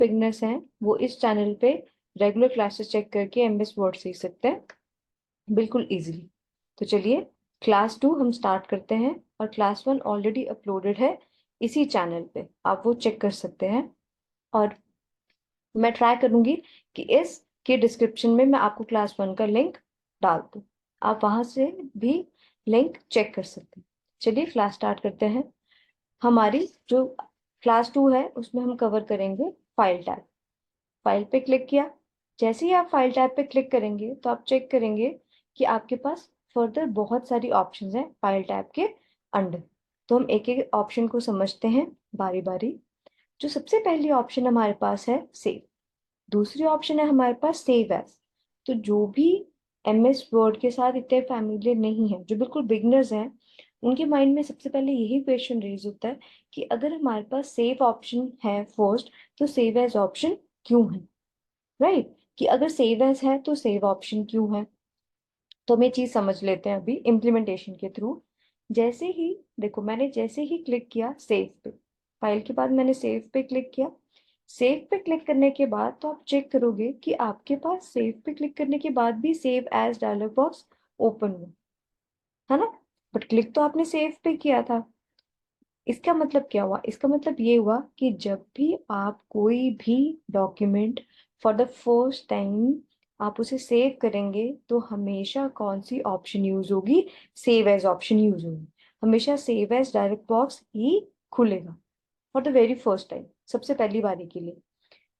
Beginners हैं वो इस चैनल पे रेगुलर क्लासेस चेक करके एमएस वर्ड सीख सकते हैं बिल्कुल इजीली। तो चलिए क्लास 2 हम स्टार्ट करते हैं, और क्लास 1 ऑलरेडी अपलोडेड है इसी चैनल पे, आप वो चेक कर सकते हैं। और मैं ट्राई करूंगी कि इस के डिस्क्रिप्शन में मैं आपको क्लास 1 का लिंक डाल दूँ, आप वहां से भी लिंक चेक कर सकते हैं। चलिए क्लास स्टार्ट करते हैं। हमारी जो क्लास 2 है उसमें हम कवर करेंगे फाइल टैब। फाइल पे क्लिक किया, जैसे ही आप फाइल टैब पे क्लिक करेंगे तो आप चेक करेंगे कि आपके पास फर्दर बहुत सारी ऑप्शंस हैं फाइल टैब के अंडर। तो हम एक एक ऑप्शन को समझते हैं बारी बारी। जो सबसे पहली ऑप्शन हमारे पास है सेव, दूसरी ऑप्शन है हमारे पास सेव एज। तो जो भी एमएस वर्ड के साथ इतने फैमिलियर नहीं है, जो बिल्कुल बिगनर्स हैं, उनके माइंड में सबसे पहले यही क्वेश्चन रेज होता है कि अगर हमारे पास सेव ऑप्शन है फर्स्ट, तो सेव एज ऑप्शन क्यों है, राइट? कि अगर सेव एज है तो सेव ऑप्शन क्यों है। तो हम ये चीज समझ लेते हैं अभी इम्प्लीमेंटेशन के थ्रू। जैसे ही देखो, मैंने जैसे ही क्लिक किया सेव पे, फाइल के बाद मैंने सेव पे क्लिक किया। सेव पे क्लिक करने के बाद तो आप चेक करोगे कि आपके पास सेव पे क्लिक करने के बाद भी save as dialog box open हुआ, है ना? बट क्लिक तो आपने सेव पे किया था। इसका मतलब क्या हुआ? इसका मतलब ये हुआ कि जब भी आप कोई भी document for the first time आप उसे सेव करेंगे, तो हमेशा कौन सी ऑप्शन यूज होगी? सेव एज ऑप्शन यूज होगी। हमेशा सेव एज डायरेक्ट बॉक्स ही खुलेगा for the very first time, सबसे पहली बारी के लिए।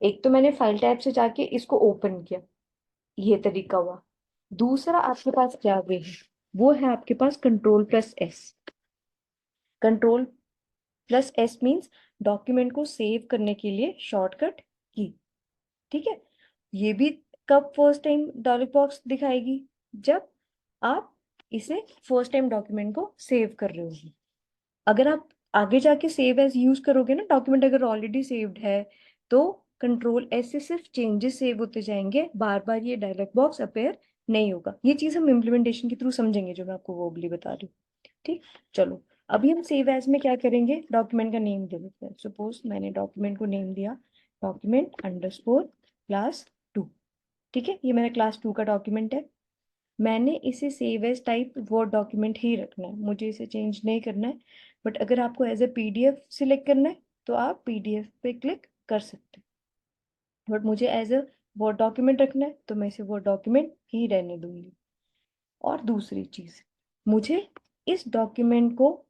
एक तो मैंने फाइल टैब से जाके इसको ओपन किया, ये तरीका हुआ। दूसरा आपके पास क्या वे है, वो है आपके पास control plus S. Control plus S means document को सेव करने के लिए शॉर्टकट की। ठीक है? ये भी कब फर्स्ट टाइम डायलॉग बॉक्स दिखाएगी? जब आप इसे फर्स्ट टाइम डॉक्यूमेंट को सेव कर रहे हो। अगर आप आगे जाके सेव एज यूज करोगे ना, डॉक्यूमेंट अगर ऑलरेडी सेव्ड है, तो कंट्रोल एस से सिर्फ चेंजेस सेव होते जाएंगे, बार बार ये डायलॉग बॉक्स अपेयर नहीं होगा। ये चीज हम इम्प्लीमेंटेशन के थ्रू समझेंगे, जो मैं आपको वो अगली बता रही हूँ। ठीक, चलो अभी हम सेव एज में क्या करेंगे, डॉक्यूमेंट का नेम दे देते हैं। सपोज मैंने डॉक्यूमेंट को नेम दिया डॉक्यूमेंट अंडरस्कोर क्लास 2। ठीक है, ये मेरा क्लास 2 का डॉक्यूमेंट है। मैंने इसे save as type Word document ही रखना है, मुझे इसे चेंज नहीं करना है। बट अगर आपको एज ए पीडीएफ सिलेक्ट करना है तो आप पीडीएफ पे क्लिक कर सकते हैं, बट मुझे एज ए वर्ड डॉक्यूमेंट रखना है तो मैं इसे वर्ड डॉक्यूमेंट ही रहने दूंगी। और दूसरी चीज, मुझे इस डॉक्यूमेंट को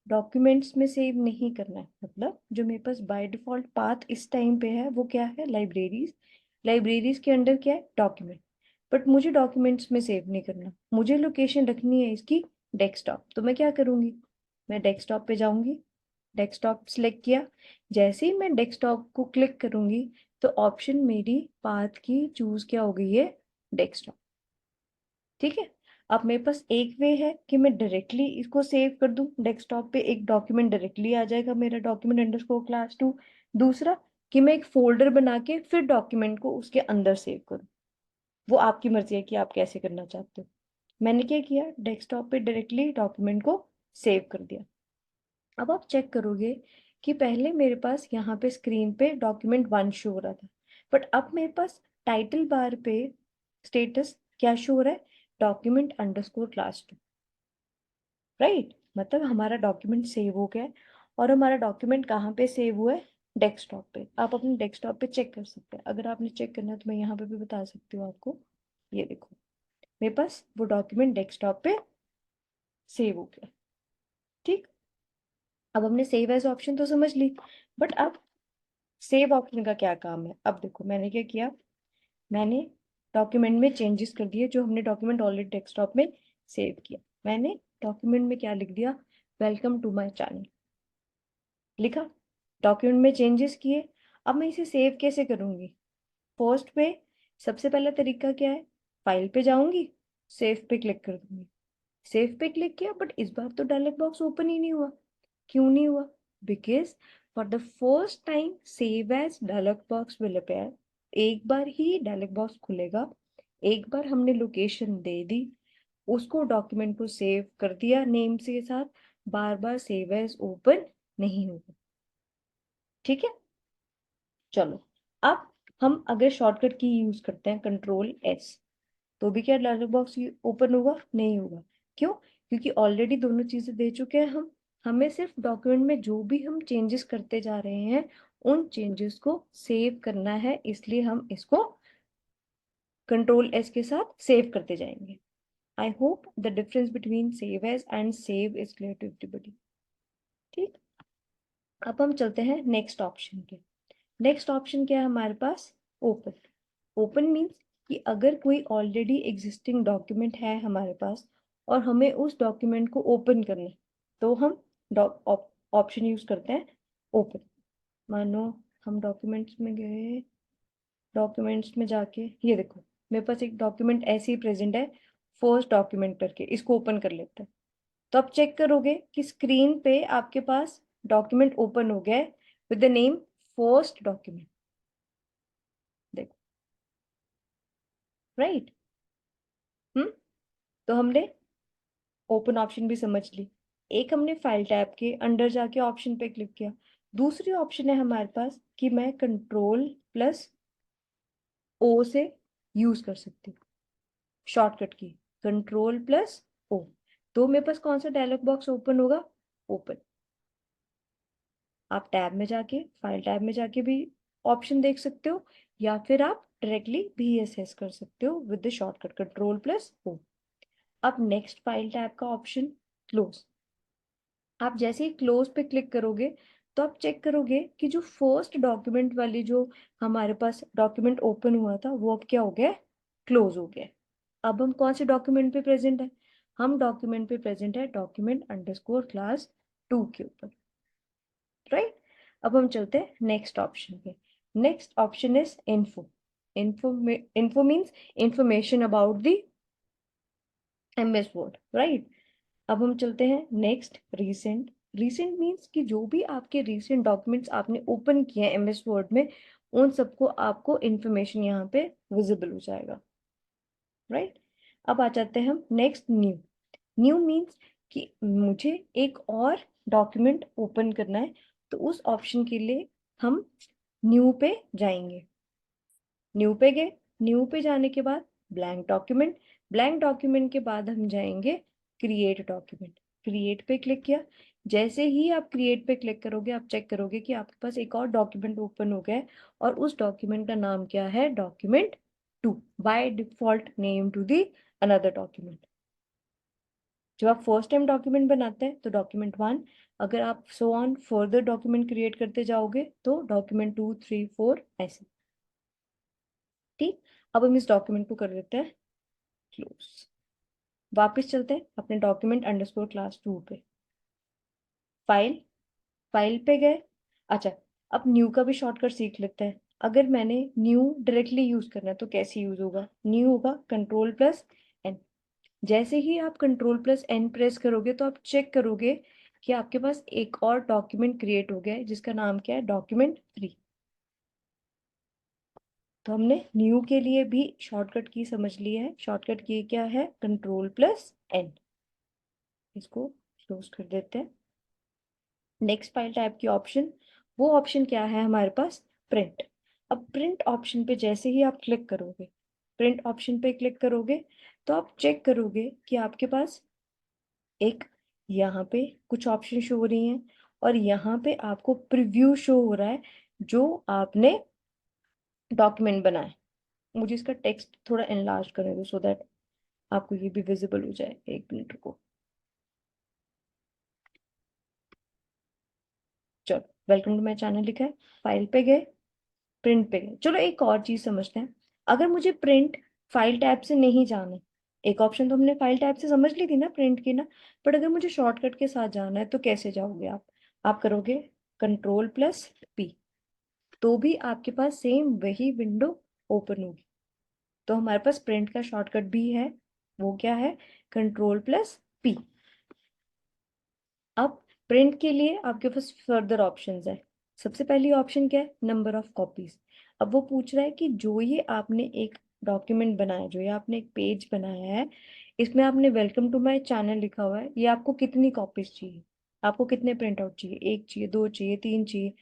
डॉक्यूमेंट्स में सेव नहीं करना है। मतलब जो मेरे पास बाय डिफॉल्ट पाथ इस टाइम पे है वो क्या है? लाइब्रेरीज। लाइब्रेरीज के अंडर क्या है? डॉक्यूमेंट। बट मुझे डॉक्यूमेंट्स में सेव नहीं करना, मुझे लोकेशन रखनी है इसकी डेस्कटॉप। तो मैं क्या करूंगी, मैं डेस्कटॉप पे जाऊंगी, डेस्कटॉप सिलेक्ट किया। जैसे ही मैं डेस्कटॉप को क्लिक करूंगी तो ऑप्शन मेरी पाथ की चूज क्या हो गई है? डेस्कटॉप। ठीक है, अब मेरे पास एक वे है कि मैं डायरेक्टली इसको सेव कर दूं डेस्कटॉप पे, एक डॉक्यूमेंट डायरेक्टली आ जाएगा मेरा डॉक्यूमेंट अंडरस्कोर क्लास 2। दूसरा कि मैं एक फोल्डर बना के फिर डॉक्यूमेंट को उसके अंदर सेव करूं। वो आपकी मर्जी है कि आप कैसे करना चाहते हो। मैंने क्या किया, डेस्कटॉप पे डायरेक्टली डॉक्यूमेंट को सेव कर दिया। अब आप चेक करोगे कि पहले मेरे पास यहाँ पे स्क्रीन पे डॉक्यूमेंट 1 शो हो रहा था, बट अब मेरे पास टाइटल बार पे स्टेटस क्या शो हो रहा है? Document underscore class 2। राइट, मतलब हमारा डॉक्यूमेंट सेव हो गया है। और हमारा डॉक्यूमेंट कहाँ पे सेव हुआ है? डेस्कटॉप पे। आप अपने डेस्कटॉप पे चेक कर सकते हैं, अगर आपने चेक करना है तो मैं यहाँ पे भी बता सकती हूँ आपको। ये देखो, मेरे पास वो डॉक्यूमेंट डेस्कटॉप पे सेव हो गया। ठीक, अब हमने सेव एज ऑप्शन तो समझ ली, बट अब सेव ऑप्शन का क्या काम है? अब देखो मैंने क्या किया, मैंने डॉक्यूमेंट में चेंजेस कर दिए, जो हमने डॉक्यूमेंट ऑलरेडी डेस्कटॉप में सेव किया। मैंने डॉक्यूमेंट में क्या लिख दिया? वेलकम टू माय चैनल लिखा, डॉक्यूमेंट में चेंजेस किए। अब मैं इसे सेव कैसे करूंगी? फर्स्ट पे सबसे पहला तरीका क्या है? फाइल पे जाऊंगी, सेव पे क्लिक कर दूंगी। सेव पे क्लिक किया, बट इस बार तो डायलॉग बॉक्स ओपन ही नहीं हुआ। क्यों नहीं हुआ? Because for the first time save as dialog box will appear. एक बार ही डायलॉग बॉक्स खुलेगा, एक बार हमने लोकेशन दे दी, उसको डॉक्यूमेंट को सेव कर दिया नेम के साथ, बार बार सेव एज ओपन नहीं होगा। ठीक है, चलो अब हम अगर शॉर्टकट की यूज करते हैं कंट्रोल एस, तो भी क्या डायलॉग बॉक्स ओपन होगा? नहीं होगा। क्यों? क्योंकि ऑलरेडी दोनों चीजें दे चुके हैं हम। हमें सिर्फ डॉक्यूमेंट में जो भी हम चेंजेस करते जा रहे हैं उन चेंजेस को सेव करना है, इसलिए हम इसको कंट्रोल एस के साथ सेव करते जाएंगे। I hope the difference between save as and save is clear to everybody. ठीक, अब हम चलते हैं नेक्स्ट ऑप्शन पे। नेक्स्ट ऑप्शन क्या है हमारे पास? ओपन। ओपन मीन्स कि अगर कोई ऑलरेडी एग्जिस्टिंग डॉक्यूमेंट है हमारे पास और हमें उस डॉक्यूमेंट को ओपन करना है, तो हम ऑप्शन यूज करते हैं ओपन। मानो हम डॉक्यूमेंट्स में गए, डॉक्यूमेंट्स में जाके ये देखो मेरे पास एक डॉक्यूमेंट ऐसे ही प्रेजेंट है, फर्स्ट डॉक्यूमेंट करके, इसको ओपन कर लेते हैं। तो आप चेक करोगे कि स्क्रीन पे आपके पास डॉक्यूमेंट ओपन हो गया है with the name first document. देखो, राइट। हम्म, तो हमने ओपन ऑप्शन भी समझ ली। एक हमने फाइल टैब के अंदर जाके ऑप्शन पे क्लिक किया। दूसरी ऑप्शन है हमारे पास कि मैं कंट्रोल प्लस ओ से यूज कर सकती हूँ शॉर्टकट की, कंट्रोल प्लस ओ। तो मेरे पास कौन सा डायलॉग बॉक्स ओपन होगा? ओपन। आप टैब में जाके, फाइल टैब में जाके भी ऑप्शन देख सकते हो, या फिर आप डायरेक्टली भी एसेस कर सकते हो with the shortcut control plus O. अब नेक्स्ट फाइल टैब का ऑप्शन क्लोज। आप जैसे ही क्लोज पे क्लिक करोगे तो आप चेक करोगे कि जो फर्स्ट डॉक्यूमेंट वाली जो हमारे पास डॉक्यूमेंट ओपन हुआ था वो अब क्या हो गया? क्लोज हो गया। अब हम कौन से डॉक्यूमेंट पे प्रेजेंट है? हम डॉक्यूमेंट पे प्रेजेंट है डॉक्यूमेंट अंडरस्कोर क्लास 2 के ऊपर, राइट। अब हम चलते हैं नेक्स्ट ऑप्शन पे। Next option is info. Info info means information about the MS word, right. अब हम चलते हैं नेक्स्ट रीसेंट। रीसेंट मीन्स कि जो भी आपके रीसेंट डॉक्यूमेंट्स आपने ओपन किए हैं एमएस वर्ड में, उन सबको आपको इंफॉर्मेशन यहाँ पे विजिबल हो जाएगा, राइट। अब आ जाते हैं हम नेक्स्ट न्यू। न्यू मीन्स कि मुझे एक और डॉक्यूमेंट ओपन करना है, तो उस ऑप्शन के लिए हम न्यू पे जाएंगे। न्यू पे गए, न्यू पे जाने के बाद ब्लैंक डॉक्यूमेंट, ब्लैंक डॉक्यूमेंट के बाद हम जाएंगे क्रिएट डॉक्यूमेंट। क्रिएट पे क्लिक किया। जैसे ही आप क्रिएट पे क्लिक करोगे आप चेक करोगे कि आपके पास एक और डॉक्यूमेंट ओपन हो गया है, और उस डॉक्यूमेंट का नाम क्या है? Document 2, by default name to the another document. जब आप फर्स्ट टाइम डॉक्यूमेंट बनाते हैं तो डॉक्यूमेंट 1, अगर आप so on further document create करते जाओगे तो डॉक्यूमेंट 2, 3, 4 ऐसे। ठीक, अब हम इस डॉक्यूमेंट को कर देते हैं क्लोज। वापस चलते हैं अपने डॉक्यूमेंट अंडरस्कोर क्लास 2 पे। फाइल, फाइल पे गए। अच्छा, अब न्यू का भी शॉर्टकट सीख लेते हैं। अगर मैंने न्यू डायरेक्टली यूज करना है तो कैसे यूज होगा? न्यू होगा कंट्रोल प्लस एन। जैसे ही आप कंट्रोल प्लस एन प्रेस करोगे तो आप चेक करोगे कि आपके पास एक और डॉक्यूमेंट क्रिएट हो गया है जिसका नाम क्या है? डॉक्यूमेंट 3। तो हमने न्यू के लिए भी शॉर्टकट की समझ ली है। शॉर्टकट की क्या है? Control plus N. इसको क्लोज कर देते हैं। नेक्स्ट फाइल टाइप की ऑप्शन, वो ऑप्शन क्या है हमारे पास? प्रिंट। अब प्रिंट ऑप्शन पे जैसे ही आप क्लिक करोगे, प्रिंट ऑप्शन पे क्लिक करोगे तो आप चेक करोगे कि आपके पास एक यहाँ पे कुछ ऑप्शन शो हो रही हैं, और यहाँ पे आपको प्रीव्यू शो हो रहा है जो आपने डॉक्यूमेंट बनाया। मुझे इसका टेक्स्ट थोड़ा एनलार्ज करने दो सो दैट आपको ये भी विजिबल हो जाए। एक मिनट रुको। चलो, वेलकम टू माई चैनल लिखा है, फाइल पे गए, प्रिंट पे गए। चलो एक और चीज समझते हैं। अगर मुझे प्रिंट फाइल टैब से नहीं जाना है, एक ऑप्शन तो हमने फाइल टैब से समझ ली थी ना, प्रिंट की ना, बट अगर मुझे शॉर्टकट के साथ जाना है तो कैसे जाओगे आप करोगे कंट्रोल प्लस पी, तो भी आपके पास सेम वही विंडो ओपन होगी। तो हमारे पास प्रिंट का शॉर्टकट भी है, वो क्या है? Control plus P. अब प्रिंट के लिए आपके पास फर्दर ऑप्शंस है। सबसे पहली ऑप्शन क्या है? Number of copies. अब वो पूछ रहा है कि जो ये आपने एक डॉक्यूमेंट बनाया, जो ये आपने एक पेज बनाया है, इसमें आपने वेलकम टू माय चैनल लिखा हुआ है, ये आपको कितनी कॉपीज चाहिए? आपको कितने प्रिंट आउट चाहिए? एक चाहिए, दो चाहिए, तीन चाहिए?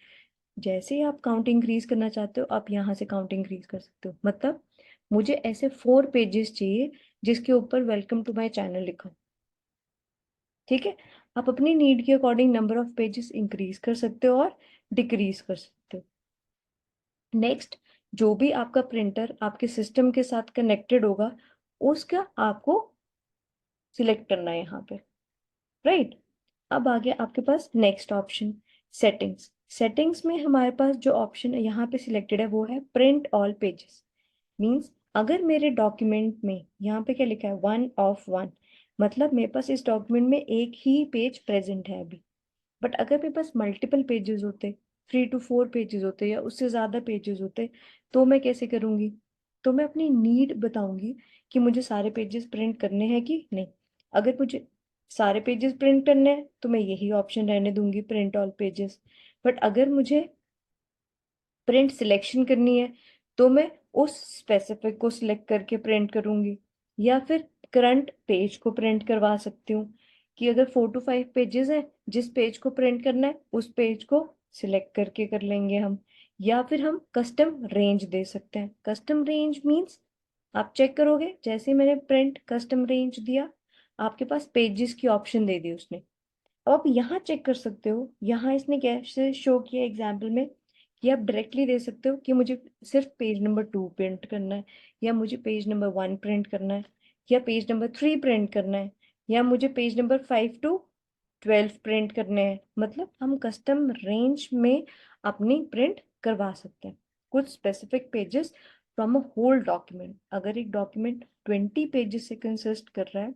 जैसे ही आप काउंट इंक्रीज करना चाहते हो आप यहाँ से काउंट इंक्रीज कर सकते हो। मतलब मुझे ऐसे 4 पेजेस चाहिए जिसके ऊपर वेलकम टू माय चैनल लिखा हो। ठीक है, आप अपनी नीड के according number of pages increase कर सकते हो और डिक्रीज कर सकते हो। नेक्स्ट, जो भी आपका प्रिंटर आपके सिस्टम के साथ कनेक्टेड होगा उसका आपको सिलेक्ट करना है यहाँ पे। राइट, अब आ गया आपके पास नेक्स्ट ऑप्शन, सेटिंग्स। सेटिंग्स में हमारे पास जो ऑप्शन है यहाँ पे सिलेक्टेड है वो है प्रिंट ऑल पेजेस। मीन्स अगर मेरे डॉक्यूमेंट में यहाँ पे क्या लिखा है 1 of 1, मतलब मेरे पास इस डॉक्यूमेंट में एक ही पेज प्रेजेंट है अभी। बट अगर मेरे पास मल्टीपल पेजेस होते, 3 to 4 पेजेस होते या उससे ज्यादा पेजेस होते, तो मैं कैसे करूंगी? तो मैं अपनी नीड बताऊंगी कि मुझे सारे पेजेस प्रिंट करने हैं कि नहीं। अगर मुझे सारे पेजेस प्रिंट करने हैं तो मैं यही ऑप्शन रहने दूंगी, प्रिंट ऑल पेजेस। बट अगर मुझे प्रिंट सिलेक्शन करनी है तो मैं उस स्पेसिफिक को सिलेक्ट करके प्रिंट करूंगी, या फिर करंट पेज को प्रिंट करवा सकती हूँ कि अगर 4 to 5 पेजेस हैं, जिस पेज को प्रिंट करना है उस पेज को सिलेक्ट करके कर लेंगे हम। या फिर हम कस्टम रेंज दे सकते हैं। कस्टम रेंज मींस आप चेक करोगे जैसे ही मैंने प्रिंट कस्टम रेंज दिया, आपके पास पेजेस की ऑप्शन दे दी उसने। अब आप यहाँ चेक कर सकते हो, यहाँ इसने कैसे शो किया एग्जाम्पल में कि आप डायरेक्टली दे सकते हो कि मुझे सिर्फ पेज नंबर 2 प्रिंट करना है, या मुझे पेज नंबर 1 प्रिंट करना है, या पेज नंबर 3 प्रिंट करना है, या मुझे पेज नंबर 5 to 12 प्रिंट करने हैं। मतलब हम कस्टम रेंज में अपनी प्रिंट करवा सकते हैं कुछ specific pages from a whole document. अगर एक डॉक्यूमेंट 20 पेजेस से कंसिस्ट कर रहा है,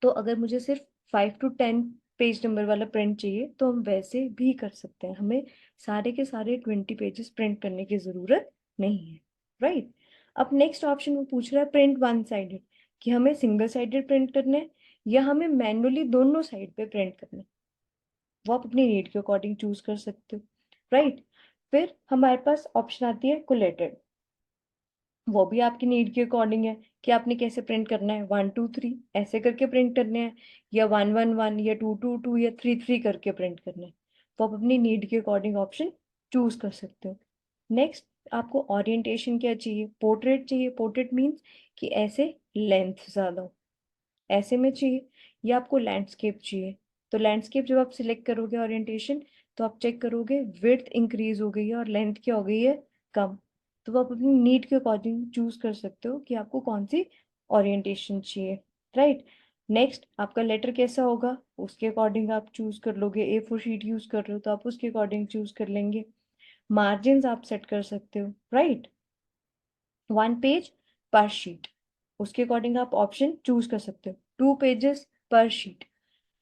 तो अगर मुझे सिर्फ 5 to 10 पेज नंबर वाला प्रिंट चाहिए तो हम वैसे भी कर सकते हैं। हमें सारे के सारे 20 पेजेस प्रिंट करने की जरूरत नहीं है। राइट, अब नेक्स्ट ऑप्शन वो पूछ रहा है प्रिंट 1 साइडेड, कि हमें सिंगल साइडेड प्रिंट करना है या हमें मैनुअली दोनों साइड पे प्रिंट करना है। वो आप अपनी नीड के अकॉर्डिंग चूज कर सकते हो। राइट, फिर हमारे पास ऑप्शन आती है कोलेटेड। वो भी आपकी नीड के अकॉर्डिंग है कि आपने कैसे प्रिंट करना है, 1 2 3 ऐसे करके प्रिंट करने हैं, या 1 1 1 या 2 2 2 या 3 3 करके प्रिंट करना है। तो आप अपनी नीड के अकॉर्डिंग ऑप्शन चूज कर सकते हो। नेक्स्ट, आपको ओरिएंटेशन क्या चाहिए? पोर्ट्रेट चाहिए। पोर्ट्रेट मीन्स कि ऐसे लेंथ ज्यादा हो, ऐसे में चाहिए, या आपको लैंडस्केप चाहिए। तो लैंडस्केप जब आप सिलेक्ट करोगे ओरिएंटेशन, तो आप चेक करोगे विड्थ इंक्रीज हो गई है और लेंथ क्या हो गई है, कम। तो वो आप अपनी नीड के अकॉर्डिंग चूज कर सकते हो कि आपको कौन सी ओरिएंटेशन चाहिए। राइट, नेक्स्ट आपका लेटर कैसा होगा उसके अकॉर्डिंग आप चूज कर लोगे। A4 शीट यूज कर रहे हो तो आप उसके अकॉर्डिंग चूज कर लेंगे। मार्जिन आप सेट कर सकते हो। राइट, 1 पेज पर शीट, उसके अकॉर्डिंग आप ऑप्शन चूज कर सकते हो। 2 पेजेस पर शीट,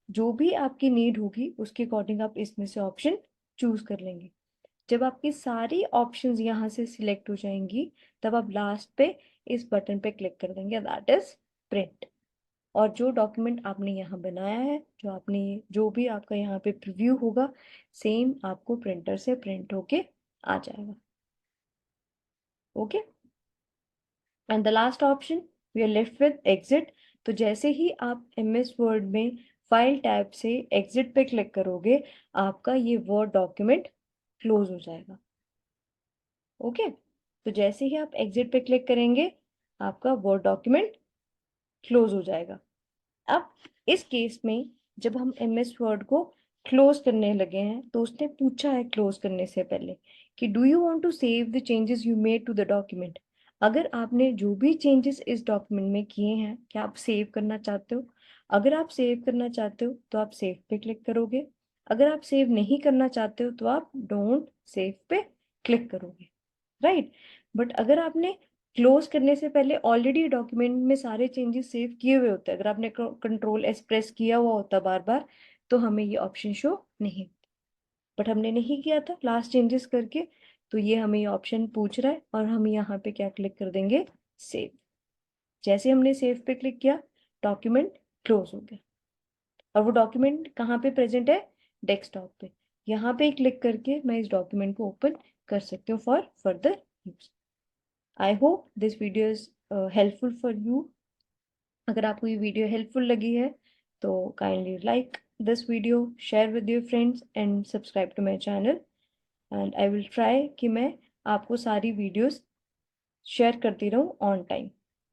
जो भी आपकी नीड होगी उसके अकॉर्डिंग आप इसमें से ऑप्शन चूज कर लेंगे। जब आपकी सारी ऑप्शंस यहाँ से सिलेक्ट हो जाएंगी, तब आप लास्ट पे इस बटन पे क्लिक कर देंगे, दैट इज प्रिंट। और जो डॉक्यूमेंट आपने यहाँ बनाया है, जो भी आपका यहाँ पे प्रीव्यू होगा, सेम आपको प्रिंटर से प्रिंट होके आ जाएगा। Okay, and the last option we are left with exit. तो जैसे ही आप MS वर्ड में फाइल टैब से एग्जिट पे क्लिक करोगे, आपका ये वर्ड डॉक्यूमेंट क्लोज हो जाएगा। ओके, तो जैसे ही आप एग्जिट पे क्लिक करेंगे आपका वर्ड डॉक्यूमेंट क्लोज हो जाएगा। अब इस केस में जब हम MS वर्ड को क्लोज करने लगे हैं तो उसने पूछा है क्लोज करने से पहले कि do you want to save the changes you made to the document. अगर आपने जो भी चेंजेस इस डॉक्यूमेंट में किए हैं, क्या आप सेव करना चाहते हो? अगर आप सेव करना चाहते हो तो आप सेव पे क्लिक करोगे। अगर आप सेव नहीं करना चाहते हो तो आप डोंट सेव पे क्लिक करोगे। राइट, बट अगर आपने क्लोज करने से पहले ऑलरेडी डॉक्यूमेंट में सारे चेंजेस सेव किए हुए होते हैं, अगर आपने Ctrl+S प्रेस किया हुआ होता बार बार, तो हमें ये ऑप्शन शो नहीं। बट हमने नहीं किया था लास्ट चेंजेस करके, तो ये हमें ये ऑप्शन पूछ रहा है और हम यहाँ पे क्या क्लिक कर देंगे, सेव। जैसे हमने सेव पे क्लिक किया, डॉक्यूमेंट क्लोज हो गया। और वो डॉक्यूमेंट कहाँ पे प्रेजेंट है, डेस्कटॉप पे। यहाँ पे क्लिक करके मैं इस डॉक्यूमेंट को ओपन कर सकती हूँ for further use. I hope this video is helpful for you. अगर आपको ये वीडियो हेल्पफुल लगी है तो kindly like this video, share with your friends and subscribe to my channel. And I will try कि मैं आपको सारी वीडियोस शेयर करती रहूँ ऑन टाइम।